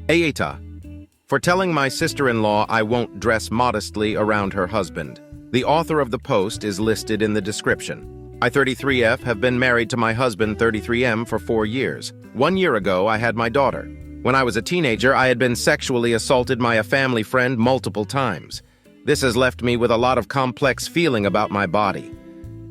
AITAH. For telling my sister-in-law I won't dress modestly around her husband. The author of the post is listed in the description. I, 33F, have been married to my husband, 33M, for 4 years. 1 year ago, I had my daughter. When I was a teenager, I had been sexually assaulted by a family friend multiple times. This has left me with a lot of complex feeling about my body.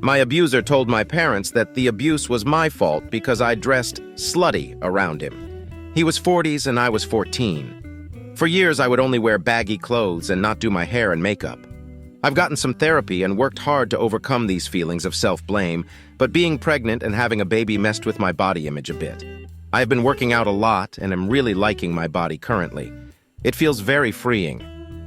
My abuser told my parents that the abuse was my fault because I dressed slutty around him. He was 40s and I was 14. For years, I would only wear baggy clothes and not do my hair and makeup. I've gotten some therapy and worked hard to overcome these feelings of self-blame, but being pregnant and having a baby messed with my body image a bit. I have been working out a lot and am really liking my body currently. It feels very freeing.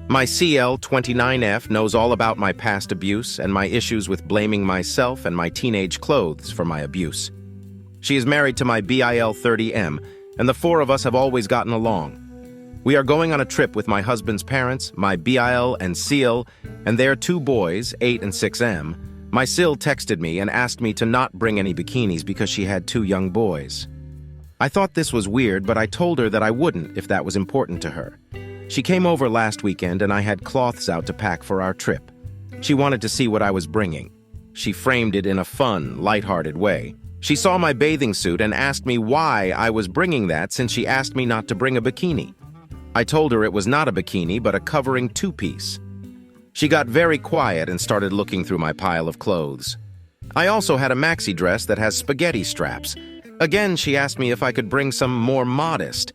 My CL29F knows all about my past abuse and my issues with blaming myself and my teenage clothes for my abuse. She is married to my BIL30M, and the four of us have always gotten along. We are going on a trip with my husband's parents, my BIL and CL, and their 2 boys, 8 and 6M. My CL texted me and asked me to not bring any bikinis because she had 2 young boys. I thought this was weird, but I told her that I wouldn't if that was important to her. She came over last weekend and I had cloths out to pack for our trip. She wanted to see what I was bringing. She framed it in a fun, lighthearted way. She saw my bathing suit and asked me why I was bringing that since she asked me not to bring a bikini. I told her it was not a bikini but a covering 2-piece. She got very quiet and started looking through my pile of clothes. I also had a maxi dress that has spaghetti straps. Again, she asked me if I could bring some more modest.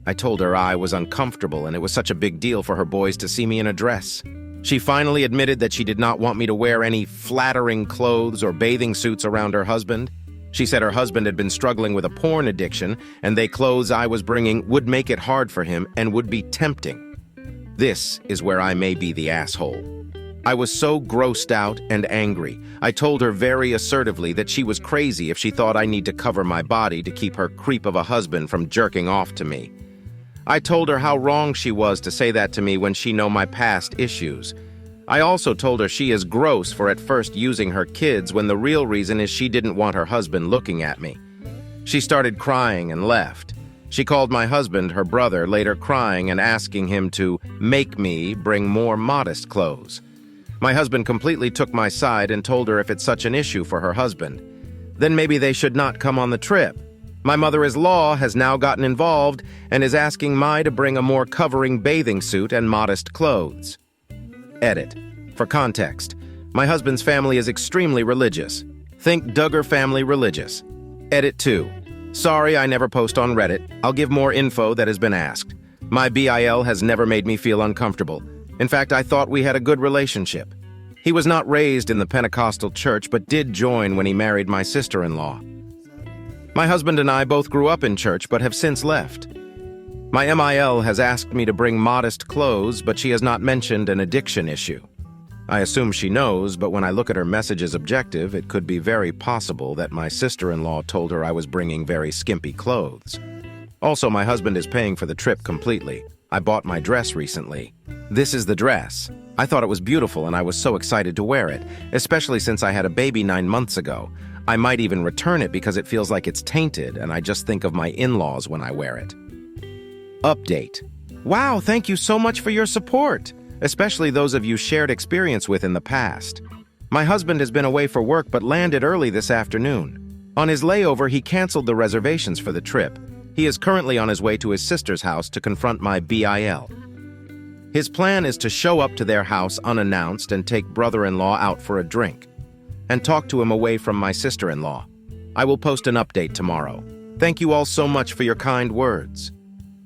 I told her I was uncomfortable and it was such a big deal for her boys to see me in a dress. She finally admitted that she did not want me to wear any flattering clothes or bathing suits around her husband. She said her husband had been struggling with a porn addiction and the clothes I was bringing would make it hard for him and would be tempting. This is where I may be the asshole. I was so grossed out and angry. I told her very assertively that she was crazy if she thought I need to cover my body to keep her creep of a husband from jerking off to me. I told her how wrong she was to say that to me when she know my past issues. I also told her she is gross for at first using her kids when the real reason is she didn't want her husband looking at me. She started crying and left. She called my husband, her brother, later crying and asking him to make me bring more modest clothes. My husband completely took my side and told her if it's such an issue for her husband, then maybe they should not come on the trip. My mother-in-law has now gotten involved and is asking Mai to bring a more covering bathing suit and modest clothes. Edit. For context, my husband's family is extremely religious. Think Duggar family religious. Edit 2. Sorry I never post on Reddit. I'll give more info that has been asked. My BIL has never made me feel uncomfortable. In fact, I thought we had a good relationship. He was not raised in the Pentecostal church but did join when he married my sister-in-law. My husband and I both grew up in church but have since left. My MIL has asked me to bring modest clothes, but she has not mentioned an addiction issue. I assume she knows, but when I look at her messages objective, it could be very possible that my sister-in-law told her I was bringing very skimpy clothes. Also, my husband is paying for the trip completely. I bought my dress recently. This is the dress. I thought it was beautiful and I was so excited to wear it, especially since I had a baby 9 months ago. I might even return it because it feels like it's tainted and I just think of my in-laws when I wear it. Update. Wow, thank you so much for your support, especially those of you shared experience with in the past. My husband has been away for work but landed early this afternoon. On his layover, he canceled the reservations for the trip. He is currently on his way to his sister's house to confront my BIL. His plan is to show up to their house unannounced and take brother-in-law out for a drink, and talk to him away from my sister-in-law. I will post an update tomorrow. Thank you all so much for your kind words.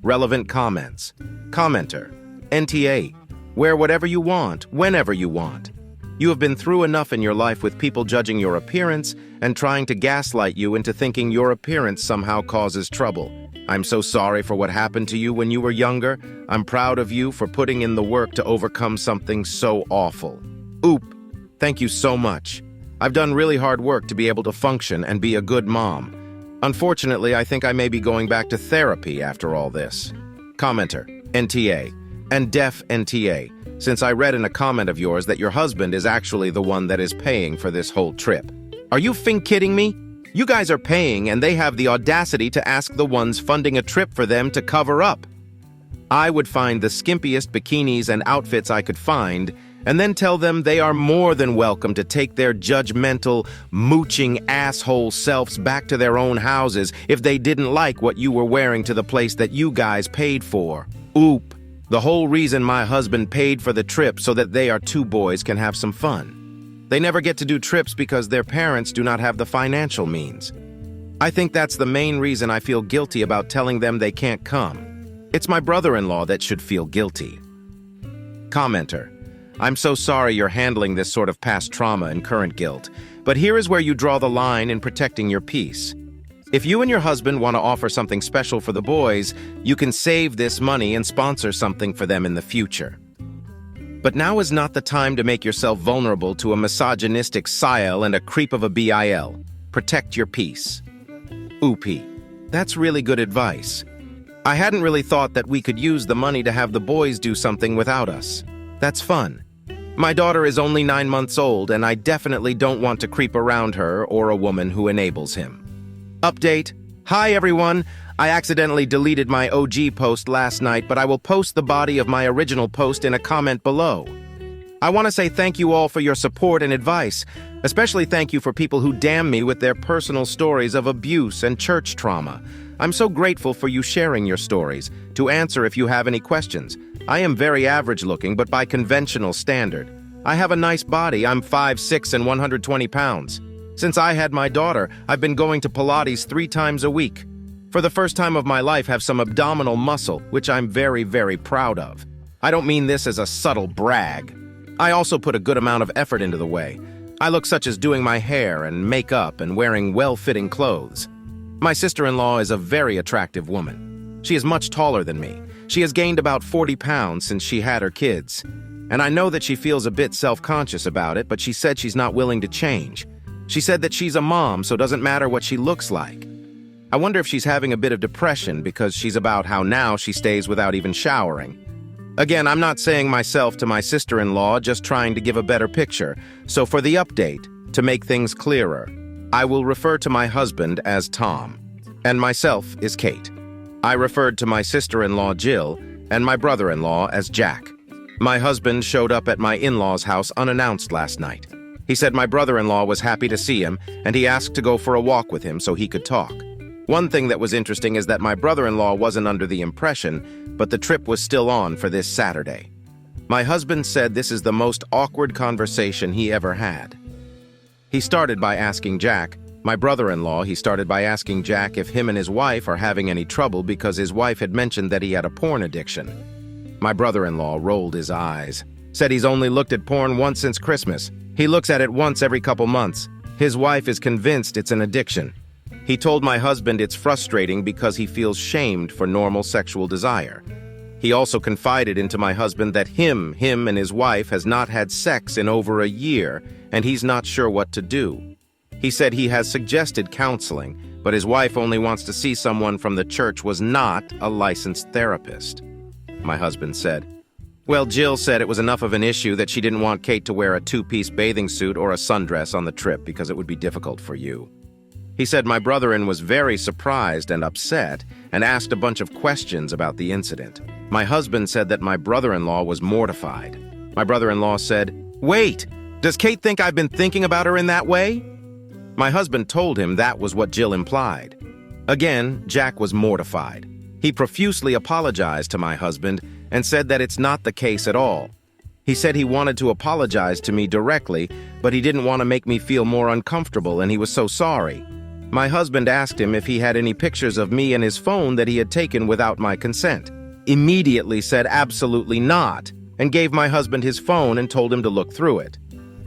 Relevant comments. Commenter. NTA. Wear whatever you want, whenever you want. You have been through enough in your life with people judging your appearance and trying to gaslight you into thinking your appearance somehow causes trouble. I'm so sorry for what happened to you when you were younger. I'm proud of you for putting in the work to overcome something so awful. Oop. Thank you so much. I've done really hard work to be able to function and be a good mom. Unfortunately, I think I may be going back to therapy after all this. Commenter. NTA. And def NTA, since I read in a comment of yours that your husband is actually the one that is paying for this whole trip. Are you kidding me? You guys are paying and they have the audacity to ask the ones funding a trip for them to cover up. I would find the skimpiest bikinis and outfits I could find, and then tell them they are more than welcome to take their judgmental, mooching asshole selves back to their own houses if they didn't like what you were wearing to the place that you guys paid for. Oop. The whole reason my husband paid for the trip so that they, our two boys, can have some fun. They never get to do trips because their parents do not have the financial means. I think that's the main reason I feel guilty about telling them they can't come. It's my brother-in-law that should feel guilty. Commenter: I'm so sorry you're handling this sort of past trauma and current guilt, but here is where you draw the line in protecting your peace. If you and your husband want to offer something special for the boys, you can save this money and sponsor something for them in the future. But now is not the time to make yourself vulnerable to a misogynistic sile and a creep of a BIL. Protect your peace. Oopie. That's really good advice. I hadn't really thought that we could use the money to have the boys do something without us. That's fun. My daughter is only 9 months old, and I definitely don't want to creep around her or a woman who enables him. Update. Hi everyone. I accidentally deleted my OG post last night, but I will post the body of my original post in a comment below. I want to say thank you all for your support and advice. Especially thank you for people who damn me with their personal stories of abuse and church trauma. I'm so grateful for you sharing your stories. To answer if you have any questions, I am very average looking, but by conventional standard. I have a nice body. I'm 5'6" and 120 pounds. Since I had my daughter, I've been going to Pilates 3 times a week. For the first time of my life, have some abdominal muscle, which I'm very, very proud of. I don't mean this as a subtle brag. I also put a good amount of effort into the way. I look such as doing my hair and makeup and wearing well-fitting clothes. My sister-in-law is a very attractive woman. She is much taller than me. She has gained about 40 pounds since she had her kids. And I know that she feels a bit self-conscious about it, but she said she's not willing to change. She said that she's a mom, so it doesn't matter what she looks like. I wonder if she's having a bit of depression because she's about how now she stays without even showering. Again, I'm not saying myself to my sister-in-law, just trying to give a better picture. So for the update, to make things clearer, I will refer to my husband as Tom, and myself is Kate. I referred to my sister-in-law Jill and my brother-in-law as Jack. My husband showed up at my in-laws' house unannounced last night. He said my brother-in-law was happy to see him, and he asked to go for a walk with him so he could talk. One thing that was interesting is that my brother-in-law wasn't under the impression, but the trip was still on for this Saturday. My husband said this is the most awkward conversation he ever had. He started by asking Jack, my brother-in-law, if him and his wife are having any trouble because his wife had mentioned that he had a porn addiction. My brother-in-law rolled his eyes, said he's only looked at porn once since Christmas. He looks at it once every couple months. His wife is convinced it's an addiction. He told my husband it's frustrating because he feels shamed for normal sexual desire. He also confided into my husband that him and his wife has not had sex in over a year, and he's not sure what to do. He said he has suggested counseling, but his wife only wants to see someone from the church was not a licensed therapist. My husband said, well, Jill said it was enough of an issue that she didn't want Kate to wear a 2-piece bathing suit or a sundress on the trip because it would be difficult for you. He said my brother-in was very surprised and upset and asked a bunch of questions about the incident. My husband said that my brother-in-law was mortified. My brother-in-law said, wait, does Kate think I've been thinking about her in that way? My husband told him that was what Jill implied. Again, Jack was mortified. He profusely apologized to my husband and said that it's not the case at all. He said he wanted to apologize to me directly, but he didn't want to make me feel more uncomfortable, and he was so sorry. My husband asked him if he had any pictures of me and his phone that he had taken without my consent. Immediately said absolutely not, and gave my husband his phone and told him to look through it.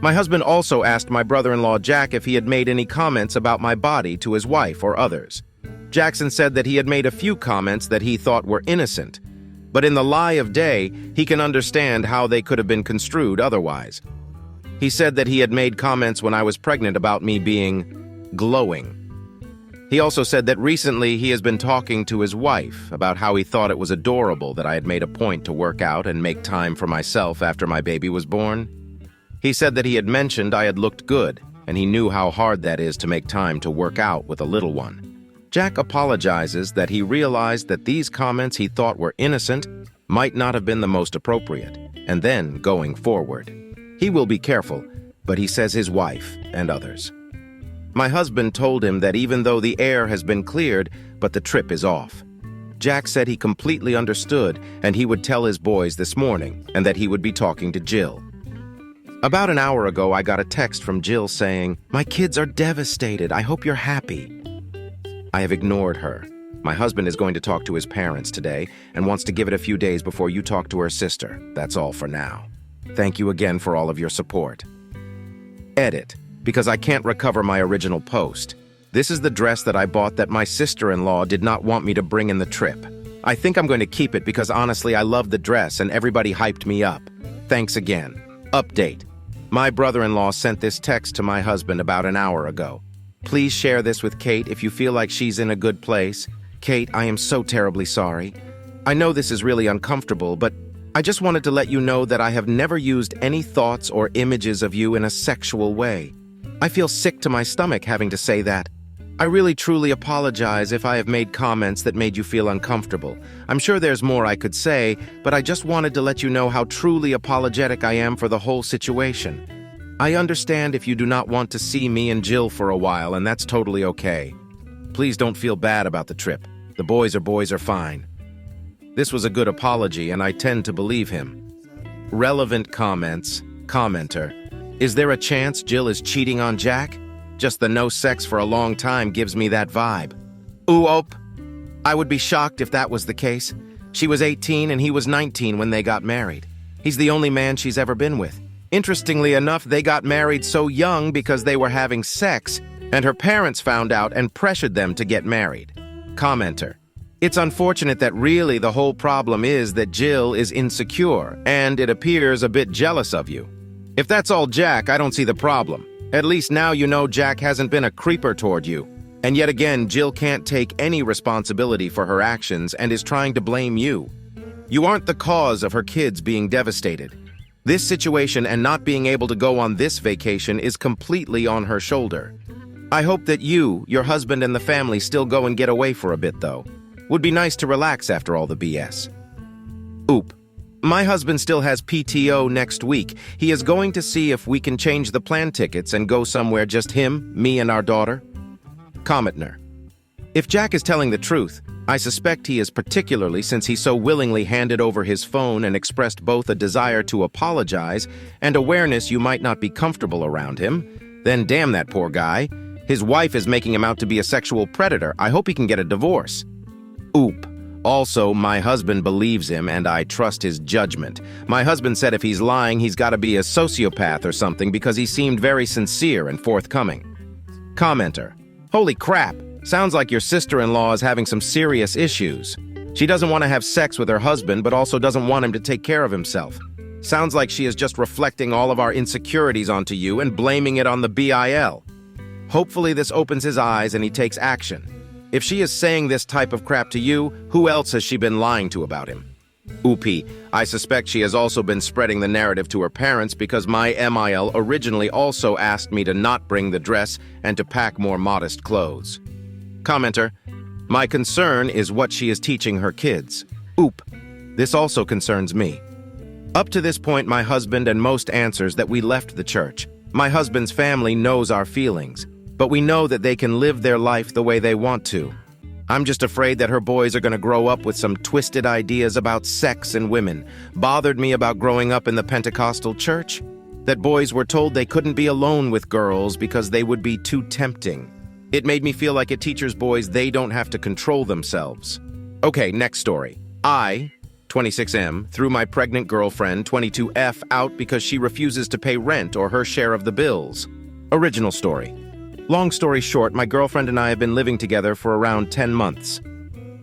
My husband also asked my brother-in-law Jack if he had made any comments about my body to his wife or others. Jackson said that he had made a few comments that he thought were innocent, but in the light of day, he can understand how they could have been construed otherwise. He said that he had made comments when I was pregnant about me being glowing. He also said that recently he has been talking to his wife about how he thought it was adorable that I had made a point to work out and make time for myself after my baby was born. He said that he had mentioned I had looked good, and he knew how hard that is to make time to work out with a little one. Jack apologizes that he realized that these comments he thought were innocent might not have been the most appropriate, and then going forward. He will be careful, but he says his wife and others. My husband told him that even though the air has been cleared, but the trip is off. Jack said he completely understood and he would tell his boys this morning and that he would be talking to Jill. About an hour ago, I got a text from Jill saying, "My kids are devastated. I hope you're happy." I have ignored her. My husband is going to talk to his parents today and wants to give it a few days before you talk to her sister. That's all for now. Thank you again for all of your support. Edit, because I can't recover my original post. This is the dress that I bought that my sister-in-law did not want me to bring in the trip. I think I'm going to keep it because honestly I love the dress and everybody hyped me up. Thanks again. Update. My brother-in-law sent this text to my husband about an hour ago. Please share this with Kate if you feel like she's in a good place. Kate, I am so terribly sorry. I know this is really uncomfortable, but I just wanted to let you know that I have never used any thoughts or images of you in a sexual way. I feel sick to my stomach having to say that. I really truly apologize if I have made comments that made you feel uncomfortable. I'm sure there's more I could say, but I just wanted to let you know how truly apologetic I am for the whole situation. I understand if you do not want to see me and Jill for a while, and that's totally okay. Please don't feel bad about the trip. The boys are fine. This was a good apology, and I tend to believe him. Relevant comments. Commenter. Is there a chance Jill is cheating on Jack? Just the no sex for a long time gives me that vibe. Oop. I would be shocked if that was the case. She was 18 and he was 19 when they got married. He's the only man she's ever been with. Interestingly enough, they got married so young because they were having sex, and her parents found out and pressured them to get married. Commenter. It's unfortunate that really the whole problem is that Jill is insecure, and it appears a bit jealous of you. If that's all Jack, I don't see the problem. At least now you know Jack hasn't been a creeper toward you. And yet again, Jill can't take any responsibility for her actions and is trying to blame you. You aren't the cause of her kids being devastated. This situation and not being able to go on this vacation is completely on her shoulder. I hope that you, your husband, and the family still go and get away for a bit, though. Would be nice to relax after all the BS. Oop. My husband still has PTO next week. He is going to see if we can change the plan tickets and go somewhere just him, me, and our daughter. Commentner. If Jack is telling the truth, I suspect he is, particularly since he so willingly handed over his phone and expressed both a desire to apologize and awareness you might not be comfortable around him. Then damn that poor guy. His wife is making him out to be a sexual predator. I hope he can get a divorce. Oop. Also, my husband believes him and I trust his judgment. My husband said if he's lying, he's got to be a sociopath or something because he seemed very sincere and forthcoming. Commenter. Holy crap. Sounds like your sister-in-law is having some serious issues. She doesn't want to have sex with her husband, but also doesn't want him to take care of himself. Sounds like she is just reflecting all of our insecurities onto you and blaming it on the BIL. Hopefully this opens his eyes and he takes action. If she is saying this type of crap to you, who else has she been lying to about him? Oopie, I suspect she has also been spreading the narrative to her parents because my MIL originally also asked me to not bring the dress and to pack more modest clothes. Commenter, my concern is what she is teaching her kids. Oop, this also concerns me. Up to this point, my husband and most answers that we left the church. My husband's family knows our feelings, but we know that they can live their life the way they want to. I'm just afraid that her boys are going to grow up with some twisted ideas about sex and women. Bothered me about growing up in the Pentecostal church, that boys were told they couldn't be alone with girls because they would be too tempting. It made me feel like it teaches boys they don't have to control themselves. Okay, next story. I, 26M, threw my pregnant girlfriend, 22F, out because she refuses to pay rent or her share of the bills. Original story. Long story short, my girlfriend and I have been living together for around 10 months.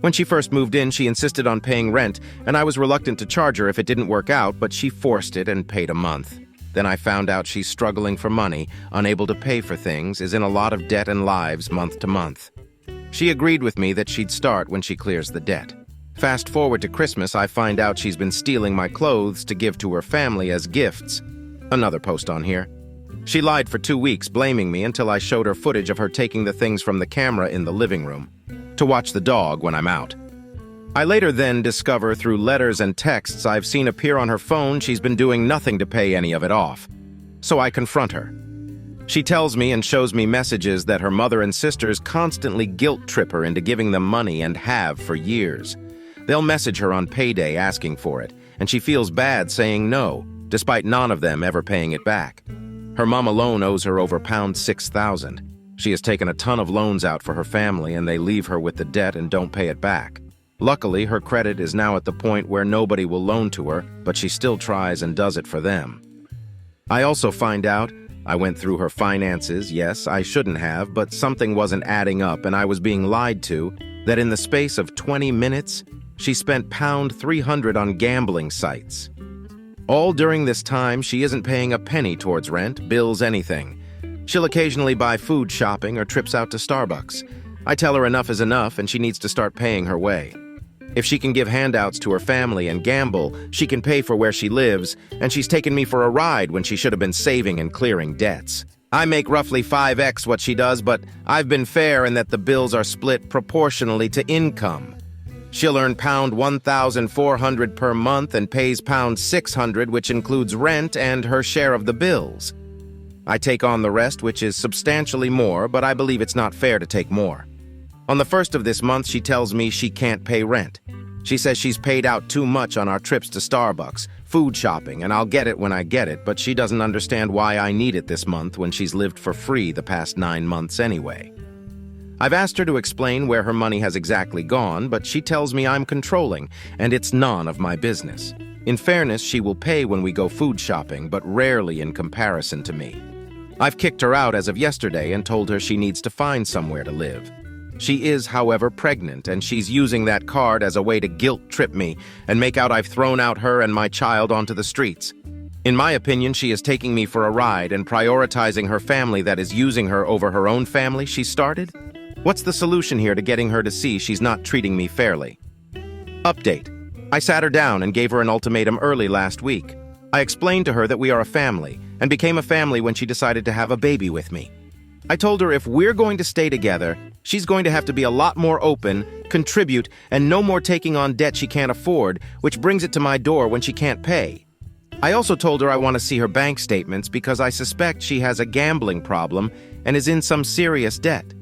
When she first moved in, she insisted on paying rent, and I was reluctant to charge her if it didn't work out, but she forced it and paid a month. Then I found out she's struggling for money, unable to pay for things, is in a lot of debt and lives month to month. She agreed with me that she'd start when she clears the debt. Fast forward to Christmas, I find out she's been stealing my clothes to give to her family as gifts. Another post on here. She lied for 2 weeks, blaming me until I showed her footage of her taking the things from the camera in the living room to watch the dog when I'm out. I later then discover through letters and texts I've seen appear on her phone she's been doing nothing to pay any of it off. So I confront her. She tells me and shows me messages that her mother and sisters constantly guilt-trip her into giving them money and have for years. They'll message her on payday asking for it, and she feels bad saying no, despite none of them ever paying it back. Her mom alone owes her over £6,000. She has taken a ton of loans out for her family, and they leave her with the debt and don't pay it back. Luckily, her credit is now at the point where nobody will loan to her, but she still tries and does it for them. I also find out I went through her finances. Yes, I shouldn't have, but something wasn't adding up and I was being lied to, that in the space of 20 minutes, she spent £300 on gambling sites. All during this time, she isn't paying a penny towards rent, bills, anything. She'll occasionally buy food shopping or trips out to Starbucks. I tell her enough is enough and she needs to start paying her way. If she can give handouts to her family and gamble, she can pay for where she lives, and she's taken me for a ride when she should have been saving and clearing debts. I make roughly 5x what she does, but I've been fair in that the bills are split proportionally to income. She'll earn £1,400 per month and pays £600, which includes rent and her share of the bills. I take on the rest, which is substantially more, but I believe it's not fair to take more. On the 1st of this month, she tells me she can't pay rent. She says she's paid out too much on our trips to Starbucks, food shopping, and I'll get it when I get it, but she doesn't understand why I need it this month when she's lived for free the past 9 months anyway. I've asked her to explain where her money has exactly gone, but she tells me I'm controlling, and it's none of my business. In fairness, she will pay when we go food shopping, but rarely in comparison to me. I've kicked her out as of yesterday and told her she needs to find somewhere to live. She is, however, pregnant, and she's using that card as a way to guilt-trip me and make out I've thrown out her and my child onto the streets. In my opinion, she is taking me for a ride and prioritizing her family that is using her over her own family she started. What's the solution here to getting her to see she's not treating me fairly? Update. I sat her down and gave her an ultimatum early last week. I explained to her that we are a family, and became a family when she decided to have a baby with me. I told her if we're going to stay together, she's going to have to be a lot more open, contribute, and no more taking on debt she can't afford, which brings it to my door when she can't pay. I also told her I want to see her bank statements because I suspect she has a gambling problem and is in some serious debt.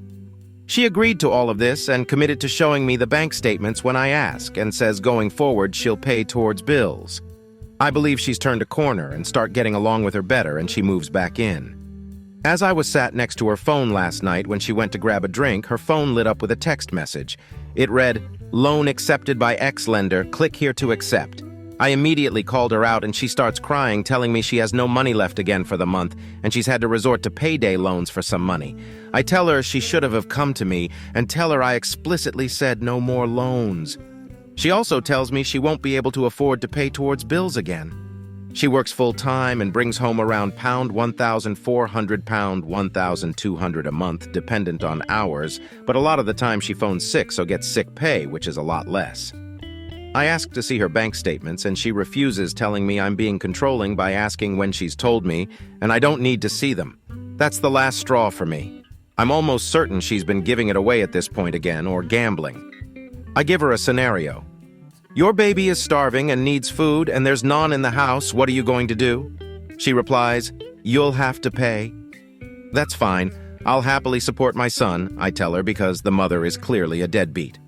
She agreed to all of this and committed to showing me the bank statements when I ask, and says going forward she'll pay towards bills. I believe she's turned a corner and start getting along with her better, and she moves back in. As I was sat next to her phone last night when she went to grab a drink, her phone lit up with a text message. It read, "Loan accepted by X lender, click here to accept." I immediately called her out and she starts crying, telling me she has no money left again for the month and she's had to resort to payday loans for some money. I tell her she should have come to me and tell her I explicitly said no more loans. She also tells me she won't be able to afford to pay towards bills again. She works full-time and brings home around £1,400, £1,200 a month, dependent on hours, but a lot of the time she phones sick, so gets sick pay, which is a lot less. I ask to see her bank statements, and she refuses, telling me I'm being controlling by asking when she's told me, and I don't need to see them. That's the last straw for me. I'm almost certain she's been giving it away at this point again, or gambling. I give her a scenario. Your baby is starving and needs food, and there's none in the house. What are you going to do? She replies, "You'll have to pay." That's fine. I'll happily support my son, I tell her, because the mother is clearly a deadbeat.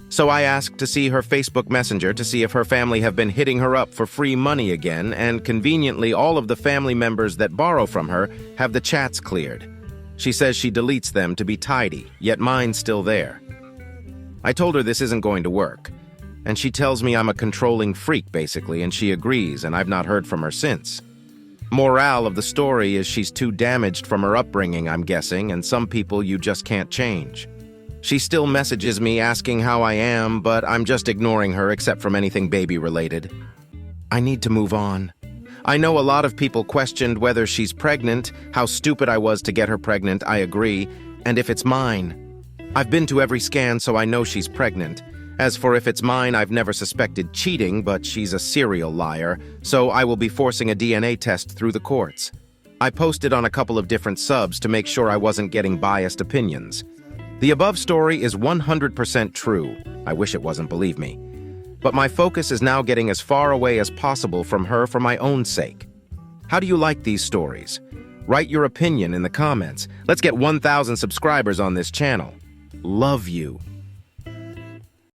So I ask to see her Facebook Messenger to see if her family have been hitting her up for free money again, and conveniently all of the family members that borrow from her have the chats cleared. She says she deletes them to be tidy, yet mine's still there. I told her this isn't going to work, and she tells me I'm a controlling freak, basically, and she agrees, and I've not heard from her since. Morale of the story is she's too damaged from her upbringing, I'm guessing, and some people you just can't change. She still messages me asking how I am, but I'm just ignoring her except from anything baby-related. I need to move on. I know a lot of people questioned whether she's pregnant, how stupid I was to get her pregnant, I agree, and if it's mine. I've been to every scan, so I know she's pregnant. As for if it's mine, I've never suspected cheating, but she's a serial liar, so I will be forcing a DNA test through the courts. I posted on a couple of different subs to make sure I wasn't getting biased opinions. The above story is 100% true. I wish it wasn't, believe me. but my focus is now getting as far away as possible from her for my own sake. How do you like these stories? Write your opinion in the comments. Let's get 1,000 subscribers on this channel. Love you.